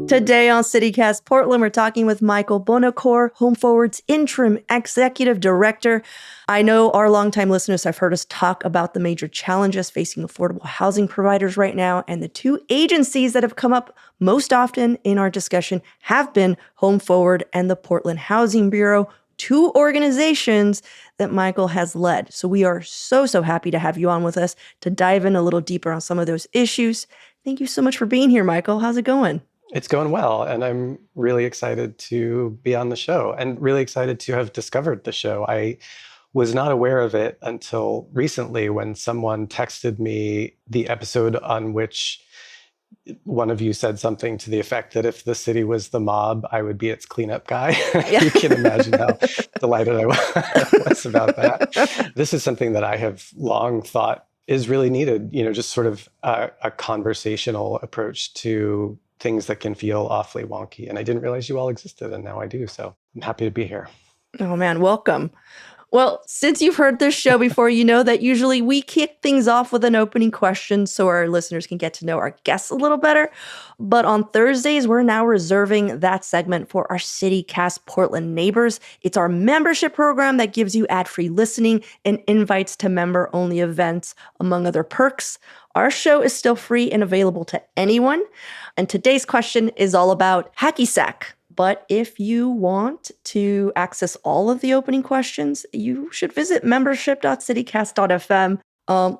Today on CityCast Portland, we're talking with Michael Buonocore, Home Forward's interim executive director. I know our longtime listeners have heard us talk about the major challenges facing affordable housing providers right now, and the two agencies that have come up most often in our discussion have been Home Forward and the Portland Housing Bureau, two organizations that Michael has led. So we are so happy to have you on with us to dive in a little deeper on some of those issues. Thank you so much for being here, Michael. How's it going? It's going well, and I'm really excited to be on the show and really excited to have discovered the show. I was not aware of it until recently when someone texted me the episode on which one of you said something to the effect that if the city was the mob, I would be its cleanup guy. Yeah. You can imagine how delighted I was about that. This is something that I have long thought is really needed, just sort of a conversational approach to things that can feel awfully wonky. And I didn't realize you all existed, and now I do. So I'm happy to be here. Oh man, welcome. Well, since you've heard this show before, you know that usually we kick things off with an opening question so our listeners can get to know our guests a little better. But on Thursdays, we're now reserving that segment for our CityCast Portland neighbors. It's our membership program that gives you ad-free listening and invites to member-only events, among other perks. Our show is still free and available to anyone. And today's question is all about hacky sack. But if you want to access all of the opening questions, you should visit membership.citycast.fm.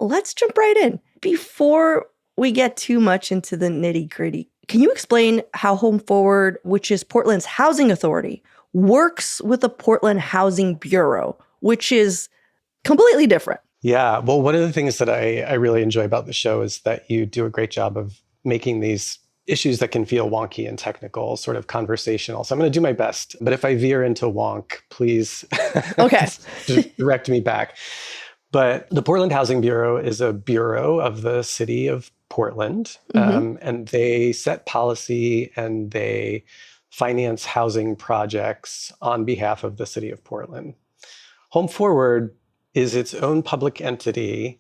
Let's jump right in. Before we get too much into the nitty-gritty, can you explain how Home Forward, which is Portland's housing authority, works with the Portland Housing Bureau, which is completely different? Yeah, well, one of the things that I really enjoy about the show is that you do a great job of making these issues that can feel wonky and technical, sort of conversational. So I'm going to do my best. But if I veer into wonk, please okay. just direct me back. But the Portland Housing Bureau is a bureau of the city of Portland. And they set policy and they finance housing projects on behalf of the city of Portland. Home Forward is its own public entity,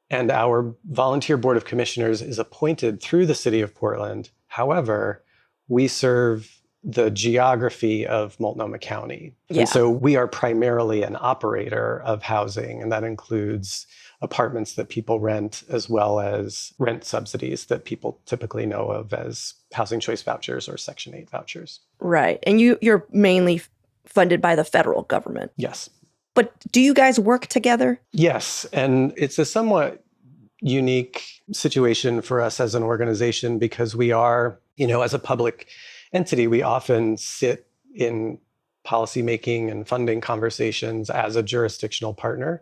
and our volunteer board of commissioners is appointed through the city of Portland. However, we serve the geography of Multnomah County. Yeah. And so we are primarily an operator of housing, and that includes apartments that people rent, as well as rent subsidies that people typically know of as housing choice vouchers or Section 8 vouchers. Right. And you're mainly funded by the federal government. Yes. But do you guys work together? Yes. And it's a somewhat unique situation for us as an organization because we are, as a public entity, we often sit in policymaking and funding conversations as a jurisdictional partner.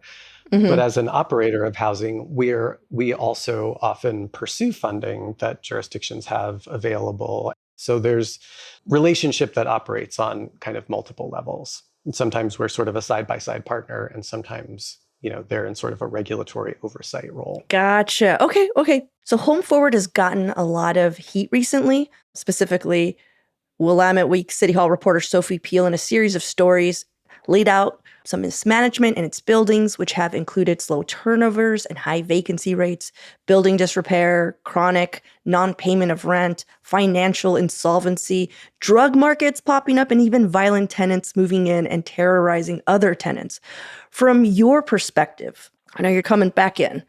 But as an operator of housing, we also often pursue funding that jurisdictions have available. So there's relationship that operates on kind of multiple levels. And sometimes we're sort of a side-by-side partner, and sometimes, they're in sort of a regulatory oversight role. Gotcha. Okay. So Home Forward has gotten a lot of heat recently, specifically Willamette Week City Hall reporter Sophie Peel in a series of stories laid out some mismanagement in its buildings, which have included slow turnovers and high vacancy rates, building disrepair, chronic non-payment of rent, financial insolvency, drug markets popping up, and even violent tenants moving in and terrorizing other tenants. From your perspective, I know you're coming back in,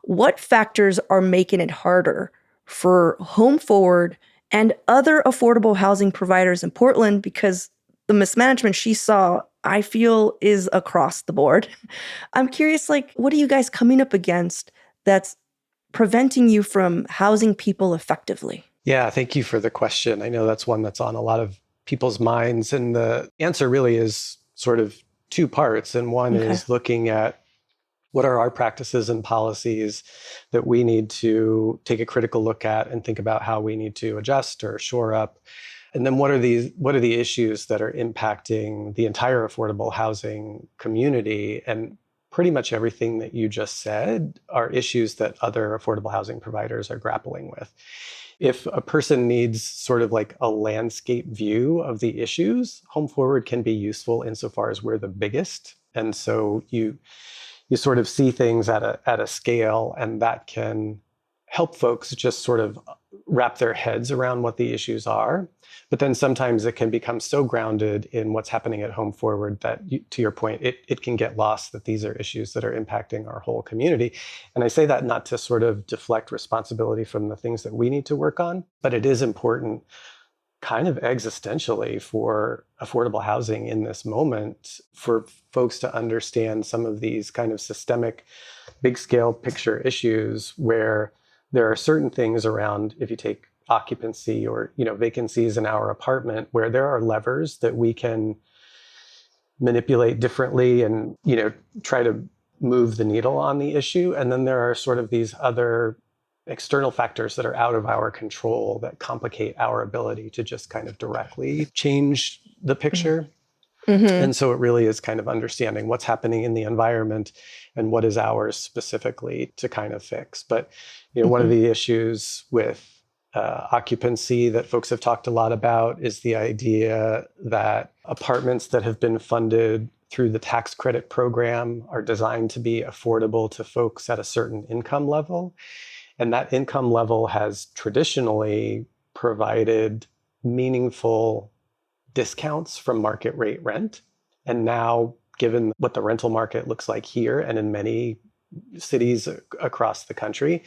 what factors are making it harder for Home Forward and other affordable housing providers in Portland? Because the mismanagement she saw, I feel, is across the board. I'm curious, what are you guys coming up against that's preventing you from housing people effectively? Yeah, thank you for the question. I know that's one that's on a lot of people's minds. And the answer really is sort of two parts. And one is looking at what are our practices and policies that we need to take a critical look at and think about how we need to adjust or shore up. And then what are the issues that are impacting the entire affordable housing community? And pretty much everything that you just said are issues that other affordable housing providers are grappling with. If a person needs sort of like a landscape view of the issues, Home Forward can be useful insofar as we're the biggest. And so you sort of see things at a scale, and that can help folks just sort of wrap their heads around what the issues are. But then sometimes it can become so grounded in what's happening at Home Forward that, to your point, it can get lost that these are issues that are impacting our whole community. And I say that not to sort of deflect responsibility from the things that we need to work on, but it is important kind of existentially for affordable housing in this moment for folks to understand some of these kind of systemic, big scale picture issues where there are certain things around, if you take occupancy or vacancies in our apartment, where there are levers that we can manipulate differently and try to move the needle on the issue. And then there are sort of these other external factors that are out of our control that complicate our ability to just kind of directly change the picture. Mm-hmm. And so it really is kind of understanding what's happening in the environment and what is ours specifically to kind of fix. But one of the issues with occupancy that folks have talked a lot about is the idea that apartments that have been funded through the tax credit program are designed to be affordable to folks at a certain income level. And that income level has traditionally provided meaningful discounts from market rate rent. And now, given what the rental market looks like here and in many cities across the country,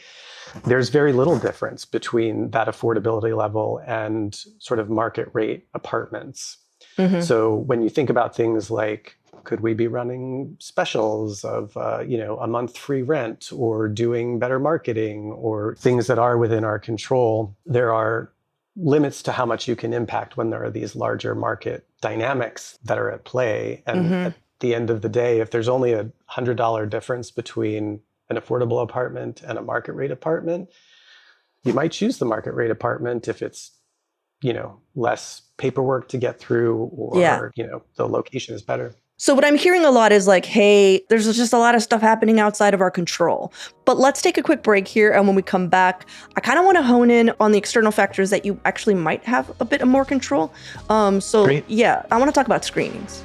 there's very little difference between that affordability level and sort of market rate apartments. Mm-hmm. So when you think about things like, could we be running specials of, a month free rent or doing better marketing or things that are within our control, there are limits to how much you can impact when there are these larger market dynamics that are at play. And at the end of the day, if there's only $100 difference between an affordable apartment and a market rate apartment, you might choose the market rate apartment if it's, less paperwork to get through or, the location is better. So what I'm hearing a lot is like, hey, there's just a lot of stuff happening outside of our control. But let's take a quick break here. And when we come back, I kind of want to hone in on the external factors that you actually might have a bit more control. Great. Yeah, I want to talk about screenings.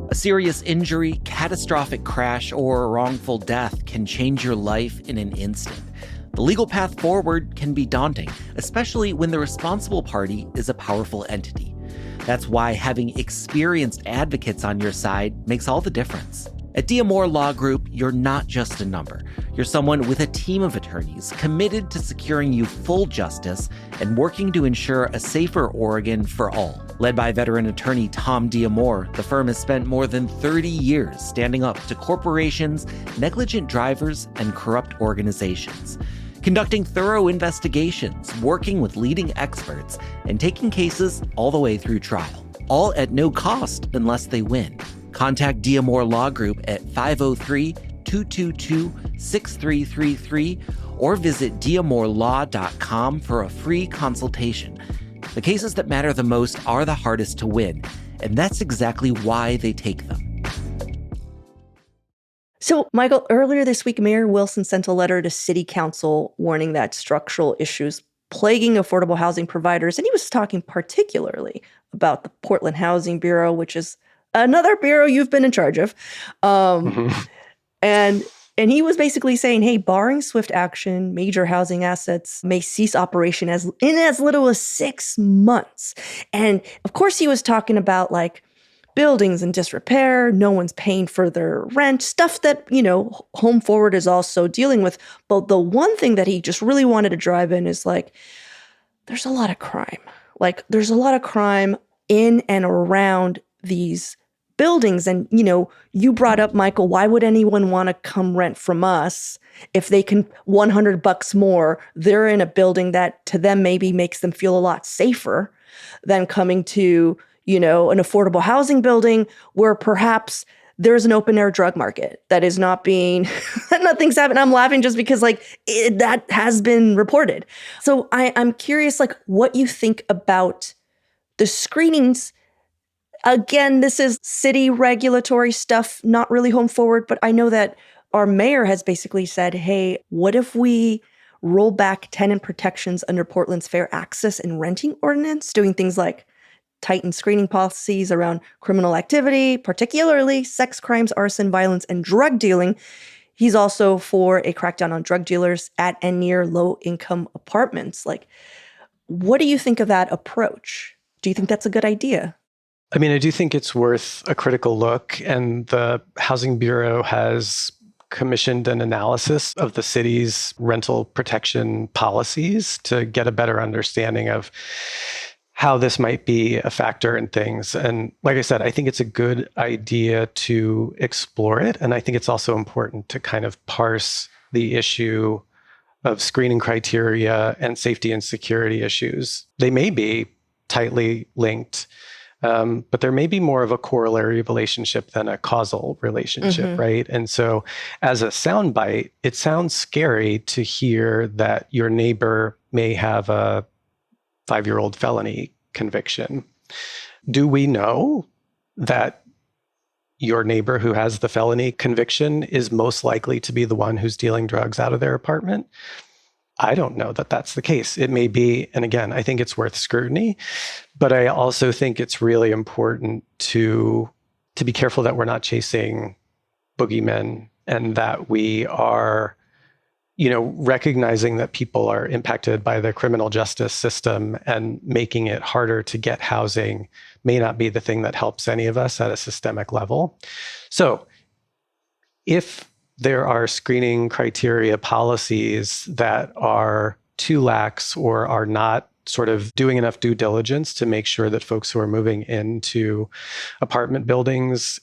A serious injury, catastrophic crash, or wrongful death can change your life in an instant. The legal path forward can be daunting, especially when the responsible party is a powerful entity. That's why having experienced advocates on your side makes all the difference. At Buonocore Law Group, you're not just a number. You're someone with a team of attorneys committed to securing you full justice and working to ensure a safer Oregon for all. Led by veteran attorney Tom Buonocore, the firm has spent more than 30 years standing up to corporations, negligent drivers, and corrupt organizations, conducting thorough investigations, working with leading experts, and taking cases all the way through trial, all at no cost unless they win. Contact Buonocore Law Group at 503-222-6333 or visit buonocorelaw.com for a free consultation. The cases that matter the most are the hardest to win, and that's exactly why they take them. So, Michael, earlier this week, Mayor Wilson sent a letter to City Council warning that structural issues plaguing affordable housing providers, and he was talking particularly about the Portland Housing Bureau, which is another bureau you've been in charge of. And he was basically saying, hey, barring swift action, major housing assets may cease operation in as little as 6 months. And of course, he was talking about like buildings in disrepair, no one's paying for their rent, stuff that, Home Forward is also dealing with. But the one thing that he just really wanted to drive in is like, there's a lot of crime. Like, there's a lot of crime in and around these buildings. And, you brought up, Michael, why would anyone want to come rent from us if they can $100 more? They're in a building that to them maybe makes them feel a lot safer than coming to, an affordable housing building where perhaps there's an open air drug market that is not being, nothing's happening. I'm laughing just because that has been reported. So I'm curious, what you think about the screenings. Again, this is city regulatory stuff, not really Home Forward, but I know that our mayor has basically said, hey, what if we roll back tenant protections under Portland's Fair Access and Renting Ordinance, doing things like tighten screening policies around criminal activity, particularly sex crimes, arson, violence, and drug dealing. He's also for a crackdown on drug dealers at and near low-income apartments. Like, what do you think of that approach? Do you think that's a good idea? I mean, I do think it's worth a critical look, and the Housing Bureau has commissioned an analysis of the city's rental protection policies to get a better understanding of how this might be a factor in things. And like I said, I think it's a good idea to explore it. And I think it's also important to kind of parse the issue of screening criteria and safety and security issues. They may be tightly linked, but there may be more of a corollary relationship than a causal relationship, right? And so as a soundbite, it sounds scary to hear that your neighbor may have a 5-year-old felony conviction. Do we know that your neighbor who has the felony conviction is most likely to be the one who's dealing drugs out of their apartment? I don't know that that's the case. It may be, and again, I think it's worth scrutiny, but I also think it's really important to be careful that we're not chasing boogeymen, and that we are, recognizing that people are impacted by the criminal justice system, and making it harder to get housing may not be the thing that helps any of us at a systemic level. So if there are screening criteria policies that are too lax or are not sort of doing enough due diligence to make sure that folks who are moving into apartment buildings,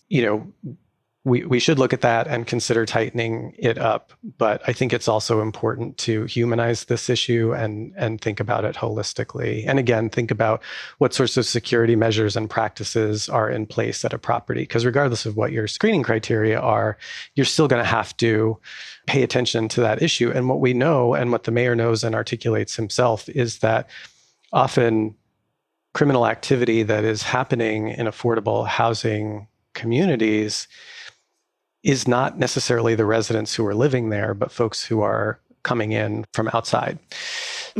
we should look at that and consider tightening it up. But I think it's also important to humanize this issue and think about it holistically. And again, think about what sorts of security measures and practices are in place at a property. Because regardless of what your screening criteria are, you're still going to have to pay attention to that issue. And what we know, and what the mayor knows and articulates himself, is that often criminal activity that is happening in affordable housing communities is not necessarily the residents who are living there, but folks who are coming in from outside.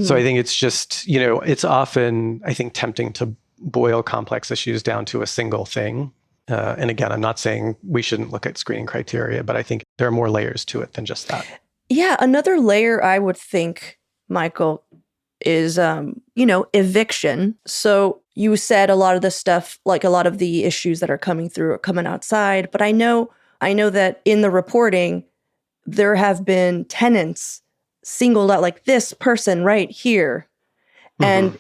So I think it's just, it's often, I think, tempting to boil complex issues down to a single thing. And again, I'm not saying we shouldn't look at screening criteria, but I think there are more layers to it than just that. Yeah, another layer I would think, Michael, is, eviction. So you said a lot of the stuff, like a lot of the issues that are coming through are coming outside, but I know that in the reporting, there have been tenants singled out, like this person right here, and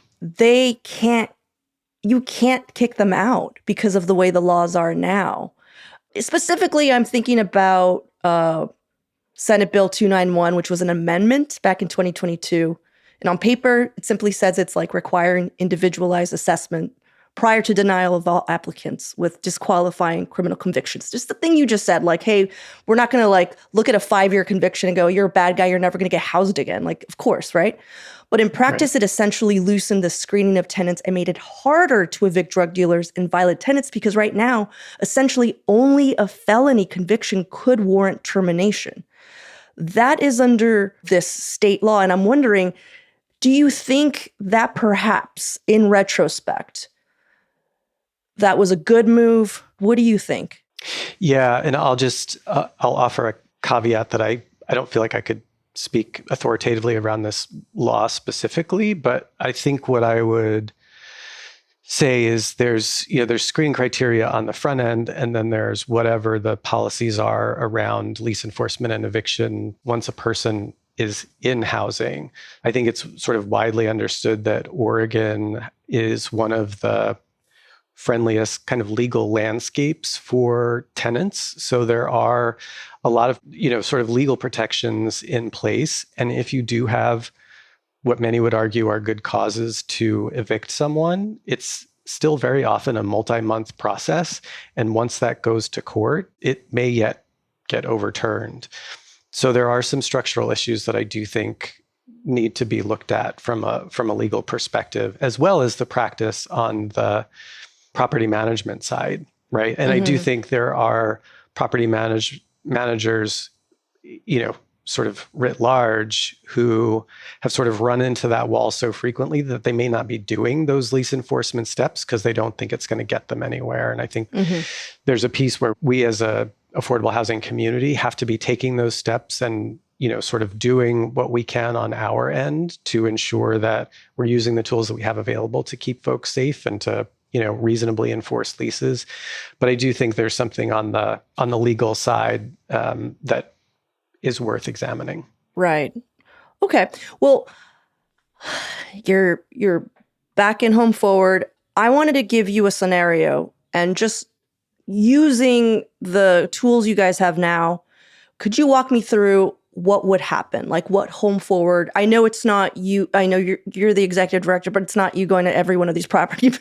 you can't kick them out because of the way the laws are now. Specifically, I'm thinking about Senate Bill 291, which was an amendment back in 2022. And on paper, it simply says it's like requiring individualized assessment prior to denial of all applicants with disqualifying criminal convictions. Just the thing you just said, like, hey, we're not going to look at a 5-year conviction and go, you're a bad guy, you're never going to get housed again. Like, of course, right? But in practice, It essentially loosened the screening of tenants and made it harder to evict drug dealers and violent tenants, because right now, essentially only a felony conviction could warrant termination. That is under this state law. And I'm wondering, do you think that perhaps in retrospect, that was a good move? What do you think? Yeah, and I'll offer a caveat that I don't feel like I could speak authoritatively around this law specifically, but I think what I would say is there's screening criteria on the front end, and then there's whatever the policies are around lease enforcement and eviction once a person is in housing. I think it's sort of widely understood that Oregon is one of the friendliest kind of legal landscapes for tenants. So there are a lot of, sort of legal protections in place. And if you do have what many would argue are good causes to evict someone, it's still very often a multi-month process. And once that goes to court, it may yet get overturned. So there are some structural issues that I do think need to be looked at from a legal perspective, as well as the practice on the property management side, right? And I do think there are property managers, sort of writ large who have sort of run into that wall so frequently that they may not be doing those lease enforcement steps because they don't think it's going to get them anywhere. And I think there's a piece where we as a affordable housing community have to be taking those steps and, sort of doing what we can on our end to ensure that we're using the tools that we have available to keep folks safe and to, reasonably enforce leases. But I do think there's something on the legal side that is worth examining. Right. Okay. Well, you're back in Home Forward. I wanted to give you a scenario, and just using the tools you guys have now, could you walk me through what would happen? Like what Home Forward, I know it's not you, I know you're the executive director, but it's not you going to every one of these properties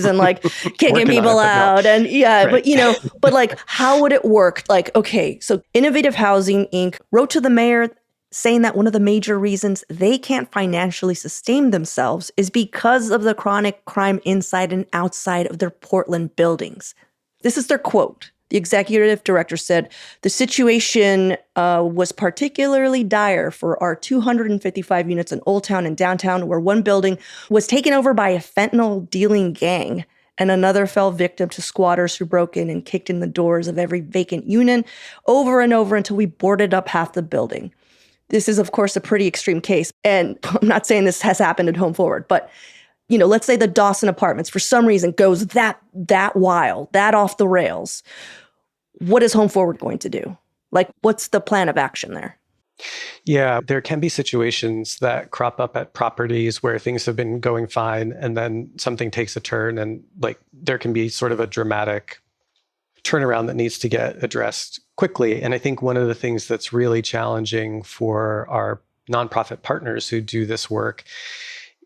and like kicking people out. And right. but like, how would it work? Like, okay, so Innovative Housing Inc. wrote to the mayor saying that one of the major reasons they can't financially sustain themselves is because of the chronic crime inside and outside of their Portland buildings. This is their quote. The executive director said, the situation was particularly dire for our 255 units in Old Town and Downtown, where one building was taken over by a fentanyl dealing gang and another fell victim to squatters who broke in and kicked in the doors of every vacant unit over and over until we boarded up half the building. This is, of course, a pretty extreme case. And I'm not saying this has happened at Home Forward, but let's say the Dawson Apartments for some reason goes that wild, that off the rails. What is Home Forward going to do? Like, what's the plan of action there? Yeah, there can be situations that crop up at properties where things have been going fine and then something takes a turn, and like there can be sort of a dramatic turnaround that needs to get addressed quickly. And I think one of the things that's really challenging for our nonprofit partners who do this work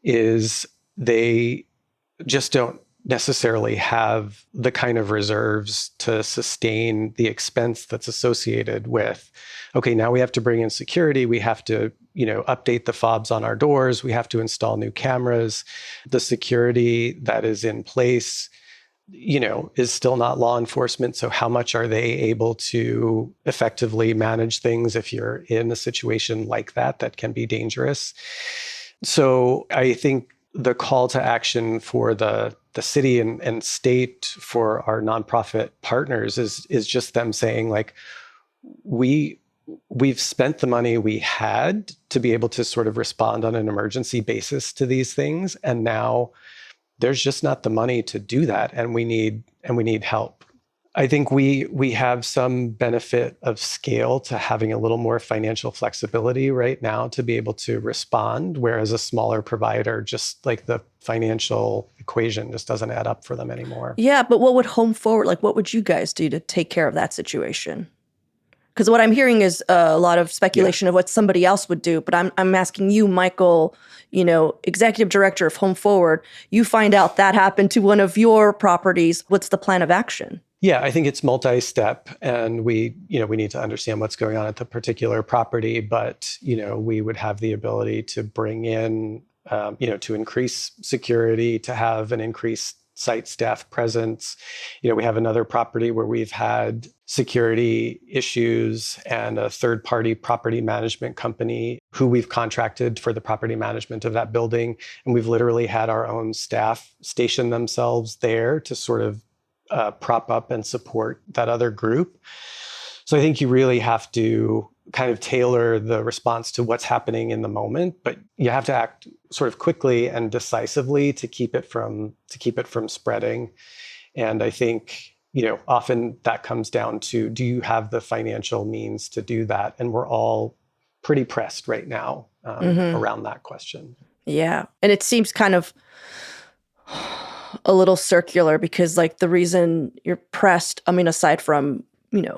is they just don't necessarily have the kind of reserves to sustain the expense that's associated with, okay, now we have to bring in security, we have to, update the fobs on our doors, we have to install new cameras. The security that is in place, is still not law enforcement. So how much are they able to effectively manage things if you're in a situation like that can be dangerous? So I think the call to action for the city and state for our nonprofit partners is just them saying, like, we've spent the money we had to be able to sort of respond on an emergency basis to these things, and now there's just not the money to do that, and we need help. I think we have some benefit of scale to having a little more financial flexibility right now to be able to respond, whereas a smaller provider, just like the financial equation just doesn't add up for them anymore. Yeah, but what would Home Forward, like what would you guys do to take care of that situation? Because what I'm hearing is a lot of speculation of what somebody else would do, but I'm asking you, Michael, executive director of Home Forward, you find out that happened to one of your properties. What's the plan of action? Yeah, I think it's multi-step, and we need to understand what's going on at the particular property, but, we would have the ability to bring in, to increase security, to have an increased site staff presence. We have another property where we've had security issues and a third-party property management company who we've contracted for the property management of that building. And we've literally had our own staff station themselves there to sort of prop up and support that other group. So I think you really have to kind of tailor the response to what's happening in the moment, but you have to act sort of quickly and decisively to keep it from spreading. And I think, often that comes down to, do you have the financial means to do that? And we're all pretty pressed right now around that question. Yeah. And it seems kind of a little circular because like the reason you're pressed, aside from,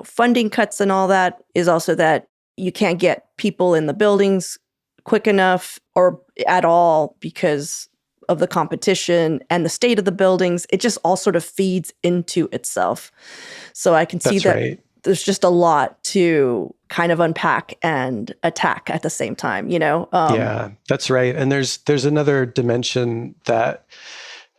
funding cuts and all that, is also that you can't get people in the buildings quick enough or at all because of the competition and the state of the buildings. It just all sort of feeds into itself. So I can see that there's just a lot to kind of unpack and attack at the same time, Yeah, that's right. And there's another dimension that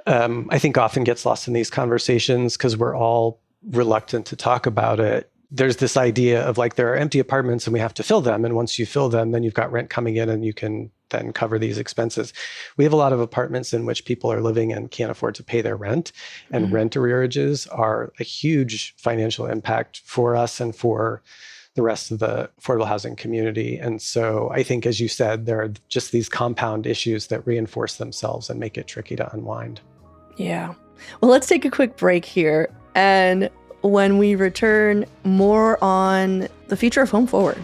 I think often gets lost in these conversations because we're all reluctant to talk about it. there's this idea of like, there are empty apartments and we have to fill them. And once you fill them, then you've got rent coming in and you can then cover these expenses. We have a lot of apartments in which people are living and can't afford to pay their rent. And rent arrearages are a huge financial impact for us and for the rest of the affordable housing community. And so I think, as you said, there are just these compound issues that reinforce themselves and make it tricky to unwind. Yeah. Well, let's take a quick break here. And when we return, more on the future of Home Forward.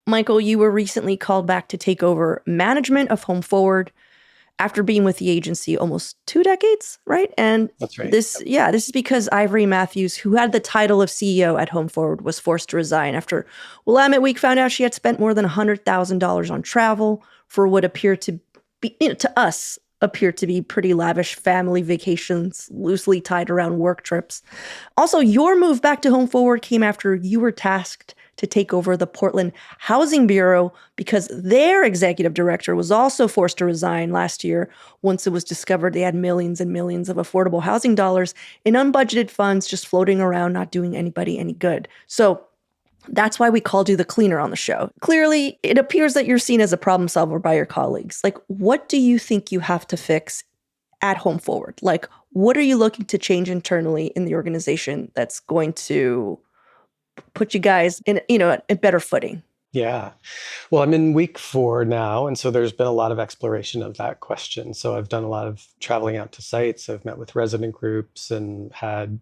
Michael, you were recently called back to take over management of Home Forward after being with the agency almost 2 decades, right? And That's right. This is because Ivory Matthews, who had the title of CEO at Home Forward, was forced to resign after Willamette Week found out she had spent more than $100,000 on travel for what appeared to be, to us, appeared to be pretty lavish family vacations, loosely tied around work trips. Also, your move back to Home Forward came after you were tasked to take over the Portland Housing Bureau because their executive director was also forced to resign last year once it was discovered they had millions and millions of affordable housing dollars in unbudgeted funds just floating around, not doing anybody any good. So that's why we called you the cleaner on the show. Clearly, it appears that you're seen as a problem solver by your colleagues. Like, what do you think you have to fix at Home Forward? Like, what are you looking to change internally in the organization that's going to put you guys in, a better footing? Yeah. Well, I'm in week 4 now. And so there's been a lot of exploration of that question. So I've done a lot of traveling out to sites. I've met with resident groups and had,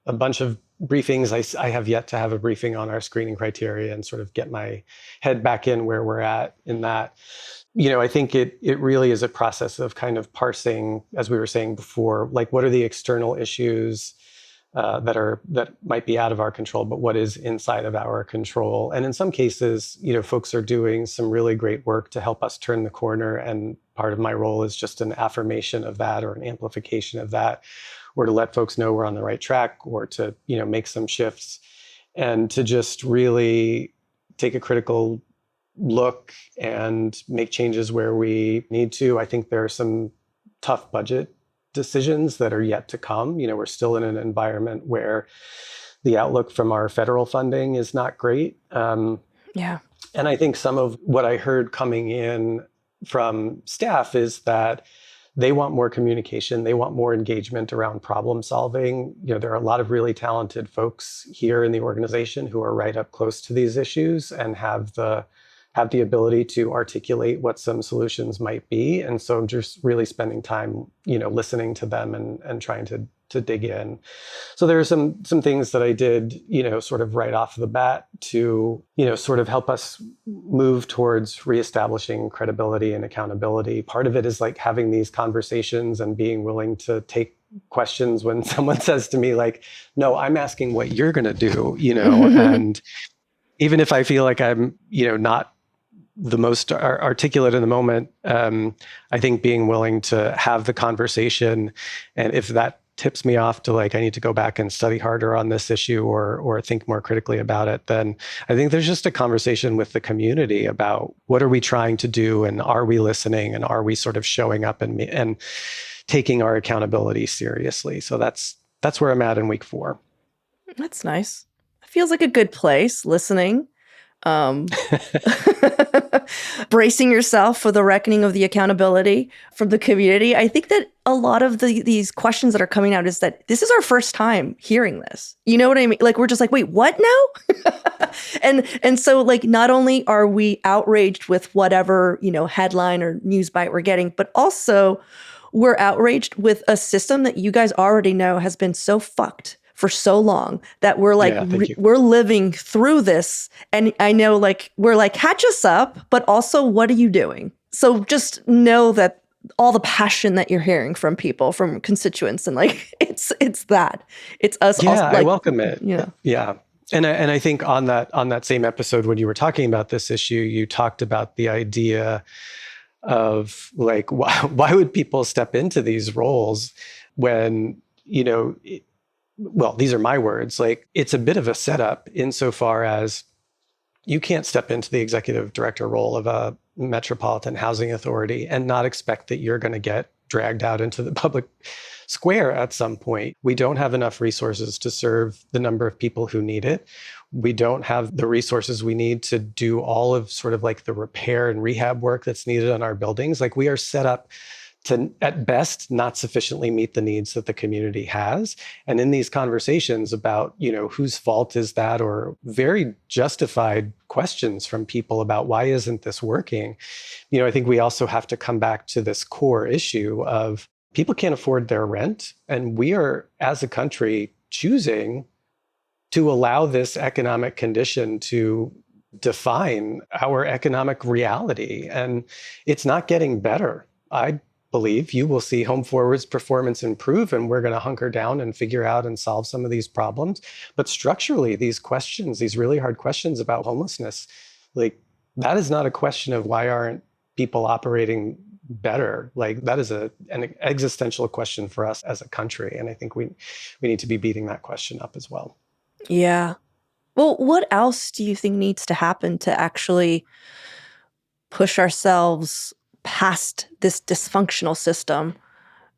a bunch of briefings. I have yet to have a briefing on our screening criteria and sort of get my head back in where we're at in that. I think it really is a process of kind of parsing, as we were saying before, like what are the external issues that might be out of our control, but what is inside of our control. And in some cases, folks are doing some really great work to help us turn the corner. And part of my role is just an affirmation of that or an amplification of that, or to let folks know we're on the right track, or to, make some shifts and to just really take a critical look and make changes where we need to. I think there are some tough budget decisions that are yet to come. We're still in an environment where the outlook from our federal funding is not great. Yeah. And I think some of what I heard coming in from staff is that they want more communication. They want more engagement around problem solving. There are a lot of really talented folks here in the organization who are right up close to these issues and have the ability to articulate what some solutions might be. And so I'm just really spending time, listening to them and trying to dig in. So there are some things that I did, sort of right off the bat to, sort of help us move towards reestablishing credibility and accountability. Part of it is like having these conversations and being willing to take questions when someone says to me like, no, I'm asking what you're going to do, and even if I feel like I'm, not the most articulate in the moment, I think being willing to have the conversation, and if that tips me off to like, I need to go back and study harder on this issue or think more critically about it, then I think there's just a conversation with the community about what are we trying to do, and are we listening, and are we sort of showing up and taking our accountability seriously. So that's where I'm at in week 4. That's nice. It feels like a good place, listening. Bracing yourself for the reckoning of the accountability from the community. I think that a lot of these questions that are coming out is that this is our first time hearing this. You know what I mean? Like, we're just like, wait, what now? and so like, not only are we outraged with whatever, headline or news bite we're getting, but also we're outraged with a system that you guys already know has been so fucked for so long that we're like, we're living through this. And I know like, we're like, catch us up, but also what are you doing? So just know that all the passion that you're hearing from people, from constituents, and like, it's that. It's us. Yeah, also, like, I welcome it. Yeah. Yeah. And I think on that same episode, when you were talking about this issue, you talked about the idea of like, why would people step into these roles when, well, these are my words, like it's a bit of a setup insofar as you can't step into the executive director role of a Metropolitan Housing Authority and not expect that you're going to get dragged out into the public square at some point. We don't have enough resources to serve the number of people who need it. We don't have the resources we need to do all of sort of like the repair and rehab work that's needed on our buildings. Like we are set up to, at best, not sufficiently meet the needs that the community has. And in these conversations about, whose fault is that, or very justified questions from people about why isn't this working, I think we also have to come back to this core issue of people can't afford their rent. And we are, as a country, choosing to allow this economic condition to define our economic reality. And it's not getting better. I believe you will see Home Forward's performance improve, and we're going to hunker down and figure out and solve some of these problems. But structurally, these questions, these really hard questions about homelessness, like that is not a question of why aren't people operating better. Like that is an existential question for us as a country. And I think we need to be beating that question up as well. Yeah. Well, what else do you think needs to happen to actually push ourselves past this dysfunctional system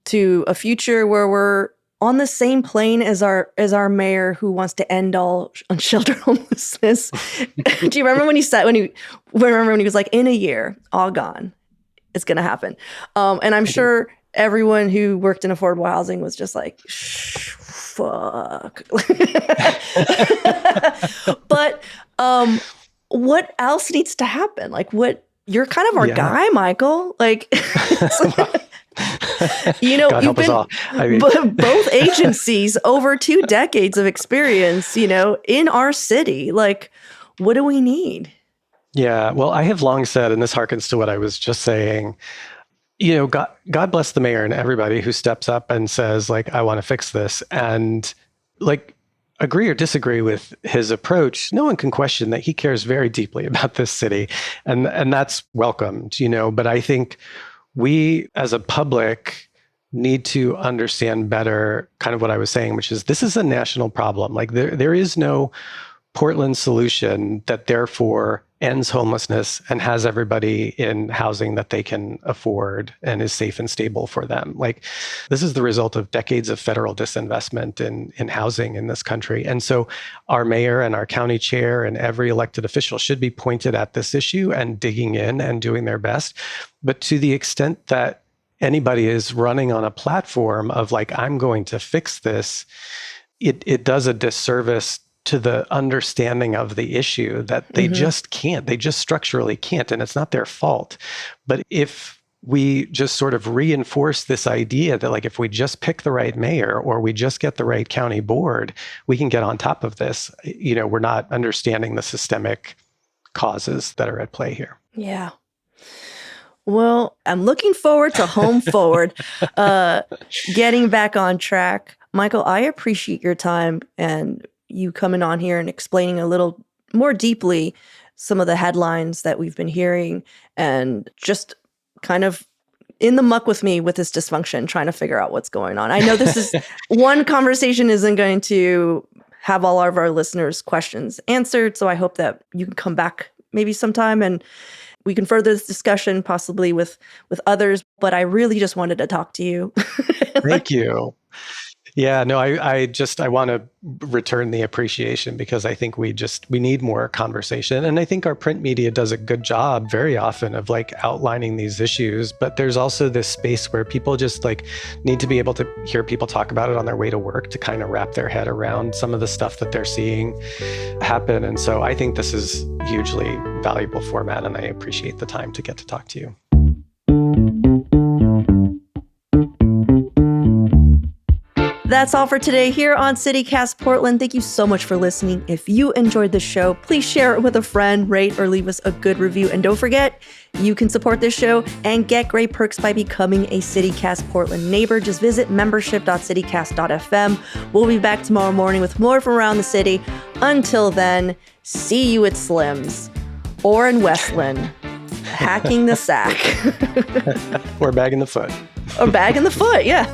to a future where we're on the same plane as our mayor who wants to end all unsheltered homelessness? Do you remember when he was like, in a year, all gone, it's going to happen? And I'm sure everyone who worked in affordable housing was just like, fuck. But what else needs to happen? Like you're kind of our guy, Michael. Like, God you've been both agencies over 2 decades of experience, in our city. Like, what do we need? Yeah, well, I have long said, and this harkens to what I was just saying, God bless the mayor and everybody who steps up and says, like, I want to fix this. And like, agree or disagree with his approach, no one can question that he cares very deeply about this city. And that's welcomed, but I think we as a public need to understand better kind of what I was saying, which is this is a national problem. Like there is no Portland solution that therefore ends homelessness and has everybody in housing that they can afford and is safe and stable for them. Like this is the result of decades of federal disinvestment in housing in this country. And so our mayor and our county chair and every elected official should be pointed at this issue and digging in and doing their best. But to the extent that anybody is running on a platform of like, I'm going to fix this, it does a disservice to the understanding of the issue that they just can't. They just structurally can't, and it's not their fault. But if we just sort of reinforce this idea that like if we just pick the right mayor or we just get the right county board, we can get on top of this, we're not understanding the systemic causes that are at play here. Yeah. Well, I'm looking forward to Home Forward getting back on track. Michael, I appreciate your time and you coming on here and explaining a little more deeply some of the headlines that we've been hearing and just kind of in the muck with me with this dysfunction, trying to figure out what's going on. I know this is one conversation isn't going to have all of our listeners' questions answered. So I hope that you can come back maybe sometime and we can further this discussion possibly with others. But I really just wanted to talk to you. Thank you. Yeah, no, I want to return the appreciation because I think we need more conversation. And I think our print media does a good job very often of like outlining these issues, but there's also this space where people just like need to be able to hear people talk about it on their way to work to kind of wrap their head around some of the stuff that they're seeing happen. And so I think this is hugely valuable format and I appreciate the time to get to talk to you. That's all for today here on CityCast Portland. Thank you so much for listening. If you enjoyed the show, please share it with a friend, rate or leave us a good review. And don't forget, you can support this show and get great perks by becoming a CityCast Portland neighbor. Just visit membership.citycast.fm. We'll be back tomorrow morning with more from around the city. Until then, see you at Slim's or in Westland, hacking the sack. Or bagging the foot. Or bagging the foot, yeah.